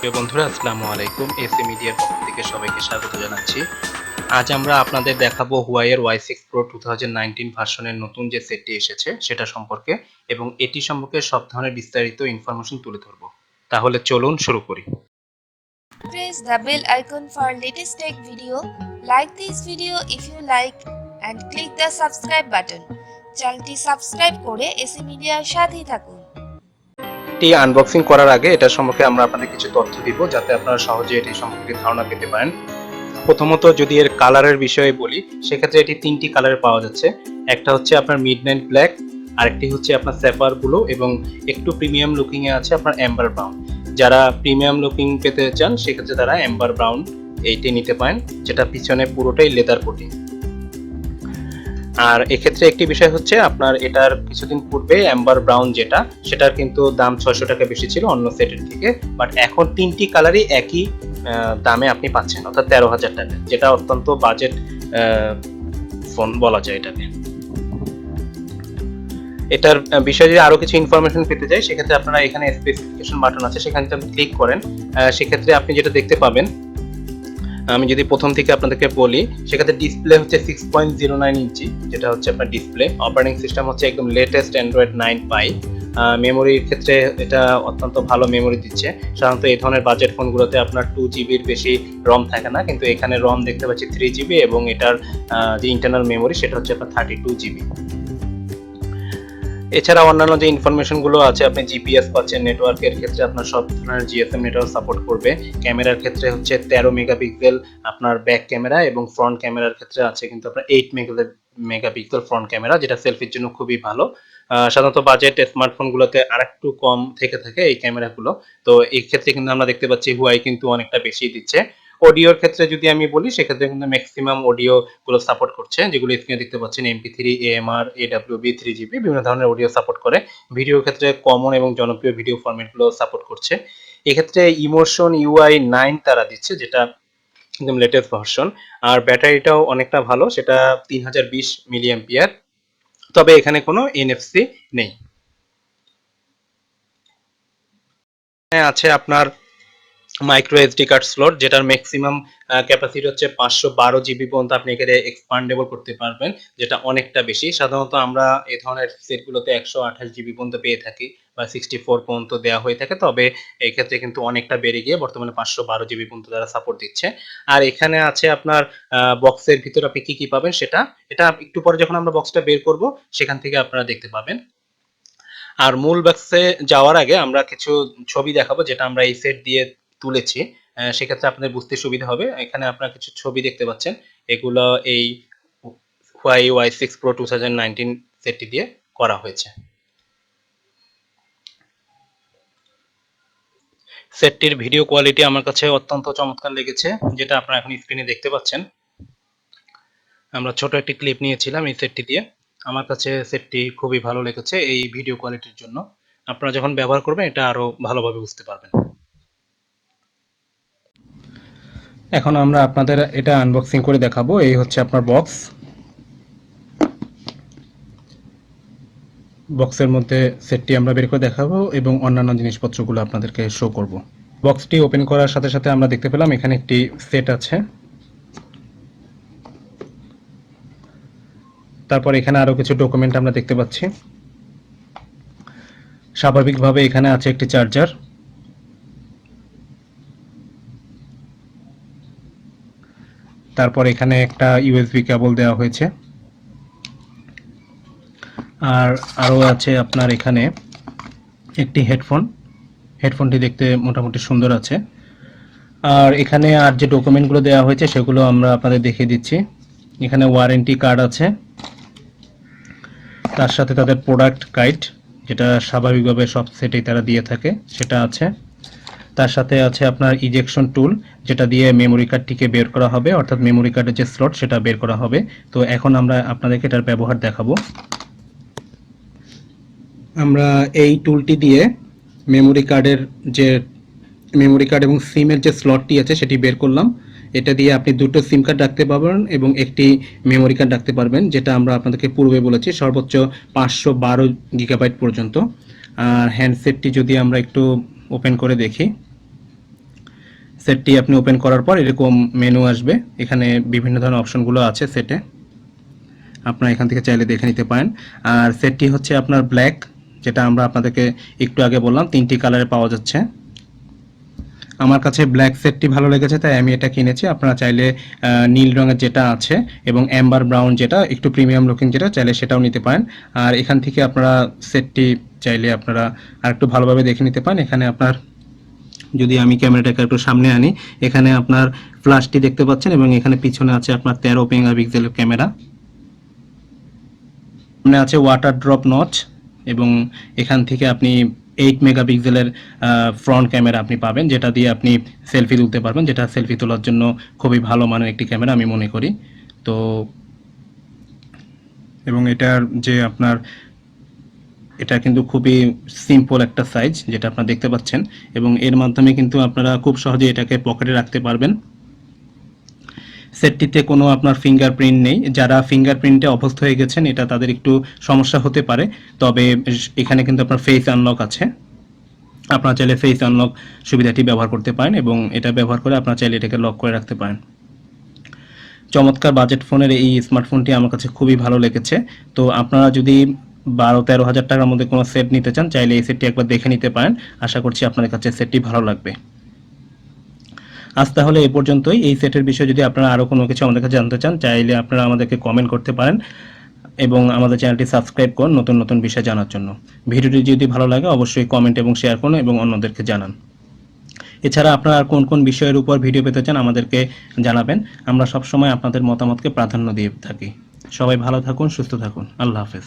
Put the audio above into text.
প্রিয় বন্ধুরা, আসসালামু আলাইকুম। এসি মিডিয়ার পক্ষ থেকে সবাইকে স্বাগত জানাচ্ছি। আজ আমরা আপনাদের দেখাবো হুয়াইয়ের Y6 Pro 2019 ভার্সনের নতুন যে সেটটি এসেছে সেটা সম্পর্কে, এবং এটি সম্পর্কে সব ধরনের বিস্তারিত ইনফরমেশন তুলে ধরবো। তাহলে চলুন শুরু করি। Press the bell icon for latest tech video. Like this video if you like and click the subscribe button. চ্যানেলটি সাবস্ক্রাইব করে এসি মিডিয়ার সাথেই থাকুন। এটি আনবক্সিং করার আগে এটা সম্পর্কে আমরা আপনাদের কিছু তথ্য দিব, যাতে আপনারা সহজে এটি সম্পর্কে ধারণা পেতে পারেন। প্রথমত যদি এর কালারের বিষয়ে বলি, সেক্ষেত্রে এটি তিনটি কালারে পাওয়া যাচ্ছে। একটা হচ্ছে আপনার মিডনাইট ব্ল্যাক, আরেকটি হচ্ছে আপনার স্যাফার ব্লু, এবং একটু প্রিমিয়াম লুকিং এ আছে আপনার অ্যাম্বার ব্রাউন। যারা প্রিমিয়াম লুকিং পেতে চান সেক্ষেত্রে তারা অ্যাম্বার ব্রাউন এইটি নিতে পারেন, যেটা পিছনে পুরোটাই লেদার কোটিং। আর এক্ষেত্রে একটি বিষয় হচ্ছে, আপনার এটার কিছুদিন পূর্বে অ্যাম্বার ব্রাউন যেটা, সেটার কিন্তু দাম 600 টাকা বেশি ছিল অন্য সেটের থেকে, বাট এখন তিনটি কালারই একই দামে আপনি পাচ্ছেন, অর্থাৎ 13,000 টাকা, যেটা অত্যন্ত বাজেট ফোন বলা যায় এটাকে। এটার বিষয়ে যদি আরো কিছু ইনফরমেশন পেতে চাই, সেক্ষেত্রে আপনারা এখানে স্পেসিফিকেশন বাটন আছে, সেখানে যদি ক্লিক করেন সেক্ষেত্রে আপনি যেটা দেখতে পাবেন, আমি যদি প্রথম থেকে আপনাদেরকে বলি, সেক্ষেত্রে ডিসপ্লে হচ্ছে 6.09 ইঞ্চি, যেটা হচ্ছে আপনার ডিসপ্লে। অপারেটিং সিস্টেম হচ্ছে একদম লেটেস্ট অ্যান্ড্রয়েড 9 পাই। মেমোরির ক্ষেত্রে এটা অত্যন্ত ভালো মেমোরি দিচ্ছে। সাধারণত এই ধরনের বাজেট ফোনগুলোতে আপনার 2 জিবির বেশি রম থাকে না, কিন্তু এখানে রম দেখতে পাচ্ছি 3 জিবি, এবং এটার যে ইন্টারনাল মেমোরি সেটা হচ্ছে আপনার 32 জিবি। এছাড়া অন্যান্য যে ইনফরমেশনগুলো আছে, আপনি জিপিএস পাচ্ছেন, নেটওয়ার্কের ক্ষেত্রে আপনার সব ধরনের জিএসএম নেটওয়ার্ক সাপোর্ট করবে। ক্যামেরার ক্ষেত্রে হচ্ছে 13 মেগাপিক্সেল আপনার ব্যাক ক্যামেরা, এবং ফ্রন্ট ক্যামেরার ক্ষেত্রে আছে কিন্তু আপনার 8 মেগাপিক্সেল ফ্রন্ট ক্যামেরা, যেটা সেলফির জন্য খুবই ভালো। সাধারণত বাজেট স্মার্টফোনগুলোতে আরেকটু কম থেকে থাকে এই ক্যামেরাগুলো, তো এই ক্ষেত্রে কিন্তু আমরা দেখতে পাচ্ছি হুয়াই কিন্তু অনেকটা বেশি দিচ্ছে। অডিওর ক্ষেত্রে যদি আমি বলি, সেক্ষেত্রে কিন্তু ম্যাক্সিমাম অডিও গুলো সাপোর্ট করছে, যেগুলো স্ক্রিনে দেখতে পাচ্ছেন MP3, AMR, AWB, 3GB, বিভিন্ন ধরনের অডিও সাপোর্ট করে। ভিডিওর ক্ষেত্রে কমন এবং জনপ্রিয় ভিডিও ফরম্যাট গুলো সাপোর্ট করছে। এক্ষেত্রে ইমোশন UI 9 তারা দিচ্ছে, যেটা একদম লেটেস্ট ভার্সন। আর ব্যাটারিটাও অনেকটা ভালো, সেটা 3020 মিলি অ্যাম্পিয়ার, তবে এখানে কোনো NFC নেই। আছে আপনার মাইক্রো এসডি কার্ড স্লট, যেটার ম্যাক্সিমাম ক্যাপাসিটি হচ্ছে 512 জিবি পর্যন্ত আপনি এখানে এক্সপান্ডেবল করতে পারবেন, যেটা অনেকটা বেশি। সাধারণত আমরা এই ধরনের সেটগুলোতে 128 জিবি পর্যন্ত পেয়ে থাকি, বা 64 পর্যন্ত দেওয়া হয়ে থাকে, তবে এই ক্ষেত্রে কিন্তু অনেকটা বেড়ে গিয়ে বর্তমানে 512 জিবি পর্যন্ত তারা সাপোর্ট দিচ্ছে। আর এখানে আছে আপনার বক্সের ভিতরে আপনি কি কি পাবেন সেটা, এটা একটু পরে যখন আমরা বক্সটা বের করব সেখান থেকে আপনারা দেখতে পাবেন। আর মূল বক্সে যাওয়ার আগে আমরা কিছু ছবি দেখাবো, যেটা আমরা এই সেট দিয়ে তুলেছি। সেক্ষেত্রে আপনাদের বুঝতে সুবিধা হবে। এখানে আপনারা কিছু ছবি দেখতে পাচ্ছেন, এগুলো এই Huawei Y6 Pro 2019 সেটটি দিয়ে করা হয়েছে। সেটটির ভিডিও কোয়ালিটি আমার কাছে অত্যন্ত চমৎকার লেগেছে, যেটা আপনারা এখন স্ক্রিনে দেখতে পাচ্ছেন। আমরা ছোট একটি ক্লিপ নিয়েছিলাম এই সেটটি দিয়ে। আমার কাছে সেটটি খুবই ভালো লেগেছে এই ভিডিও কোয়ালিটির জন্য। আপনারা যখন ব্যবহার করবেন এটা আরো ভালোভাবে বুঝতে পারবেন। এখন আমরা আপনাদের এটা আনবক্সিং করে দেখাবো। এই হচ্ছে আপনার বক্স। বক্সের মধ্যে সেটটি আমরা বের করে দেখাবো, এবং অন্যান্য জিনিসপত্রগুলো আপনাদেরকে শো করব। বক্সটি ওপেন করার সাথে সাথে আমরা দেখতে পেলাম এখানে একটি সেট আছে। তারপর এখানে আরো কিছু ডকুমেন্ট আমরা দেখতে পাচ্ছি। স্বাভাবিকভাবে এখানে আছে একটি চার্জার, তারপর এখানে একটা USB কেবল দেওয়া হয়েছে, আর আরও আছে আপনার এখানে একটি হেডফোনটি দেখতে মোটামুটি সুন্দর আছে। আর এখানে আর যে ডকুমেন্টগুলো দেওয়া হয়েছে সেগুলো আমরা আপনাদের দেখিয়ে দিচ্ছি। এখানে ওয়ারেন্টি কার্ড আছে, তার সাথে তাদের প্রোডাক্ট গাইড, যেটা স্বাভাবিকভাবে সব সেটেই তারা দিয়ে থাকে, সেটা আছে। তার সাথে আছে আপনার ইজেকশন টুল, যেটা দিয়ে মেমোরি কার্ডটিকে বের করা হবে, অর্থাৎ মেমোরি কার্ডের যে স্লট সেটা বের করা হবে। তো এখন আমরা আপনাদেরকে এটার ব্যবহার দেখাবো। আমরা এই টুলটি দিয়ে মেমোরি কার্ড এবং সিমের যে স্লটটি আছে সেটি বের করলাম। এটা দিয়ে আপনি দুটো সিম কার্ড রাখতে পারবেন এবং একটি মেমোরি কার্ড রাখতে পারবেন, যেটা আমরা আপনাদেরকে পূর্বে বলেছি সর্বোচ্চ 512 GB পর্যন্ত। আর হ্যান্ডসেটটি যদি আমরা একটু ওপেন করে দেখি, সেটটি আপনি ওপেন করার পর এরকম মেনু আসবে, এখানে বিভিন্ন ধরনের অপশনগুলো আছে সেটে, আপনারা এখান থেকে চাইলে দেখে নিতে পারেন। আর সেটটি হচ্ছে আপনার ব্ল্যাক, যেটা আমরা আপনাদেরকে একটু আগে বললাম 3টি কালারে পাওয়া যাচ্ছে। আমার কাছে ব্ল্যাক সেটটি ভালো লেগেছে তাই আমি এটা কিনেছি। আপনারা চাইলে নীল রঙের যেটা আছে এবং অ্যাম্বার ব্রাউন যেটা একটু প্রিমিয়াম লুকিং যেটা চাইলে সেটাও নিতে পারেন। আর এখান থেকে আপনারা সেটটি চাইলে আপনারা আরেকটু ভালোভাবে দেখে নিতে পারেন। এখানে আপনার, যদি আমি ক্যামেরাটাকে একটু সামনে আনি, এখানে আপনার ফ্ল্যাশটি দেখতে পাচ্ছেন এবং এখানে পিছনে আছে আপনার 13 মেগাপিক্সেলের ক্যামেরা, সামনে আছে ওয়াটার ড্রপ নচ এবং এখান থেকে আপনি 8 মেগাপিক্সেলের ফ্রন্ট ক্যামেরা আপনি পাবেন, যেটা দিয়ে আপনি সেলফি তুলতে পারবেন, যেটা সেলফি তোলার জন্য খুবই ভালো মানের একটি ক্যামেরা আমি মনে করি। তো এবং এটার যে আপনার, এটা কিন্তু খুবই সিম্পল একটা সাইজ যেটা আপনারা দেখতে পাচ্ছেন এবং এর মাধ্যমে কিন্তু আপনারা খুব সহজে এটাকে পকেটে রাখতে পারবেন। সেটটিতে কোনো আপনার ফিঙ্গারপ্রিন্ট নেই, যারা ফিঙ্গারপ্রিন্টে অভ্যস্ত হয়ে গেছেন এটা তাদের একটু সমস্যা হতে পারে, তবে এখানে কিন্তু আপনার ফেস আনলক আছে, আপনারা চাইলে ফেস আনলক সুবিধাটি ব্যবহার করতে পারেন এবং এটা ব্যবহার করে আপনারা চাইলে এটাকে লক করে রাখতে পারেন। চমৎকার বাজেট ফোনের এই স্মার্টফোনটি আমার কাছে খুবই ভালো লেগেছে। তো আপনারা যদি 12-13 হাজার টাকার মধ্যে কোনো সেট নিতে চান চাইলে এই সেটটি একবার দেখে নিতে পারেন, আশা করছি আপনাদের কাছে সেটটি ভালো লাগবে। আজ তাহলে এ পর্যন্তই। এই সেটের বিষয়ে যদি আপনারা আরও কোনো কিছু আমাদের কাছে জানতে চান চাইলে আপনারা আমাদেরকে কমেন্ট করতে পারেন এবং আমাদের চ্যানেলটি সাবস্ক্রাইব করুন নতুন নতুন বিষয় জানার জন্য। ভিডিওটি যদি ভালো লাগে অবশ্যই কমেন্ট এবং শেয়ার করুন এবং অন্যদেরকে জানান। এছাড়া আপনারা আর কোন কোন বিষয়ের উপর ভিডিও পেতে চান আমাদেরকে জানাবেন, আমরা সবসময় আপনাদের মতামতকে প্রাধান্য দিয়ে থাকি। সবাই ভালো থাকুন, সুস্থ থাকুন, আল্লাহ হাফেজ।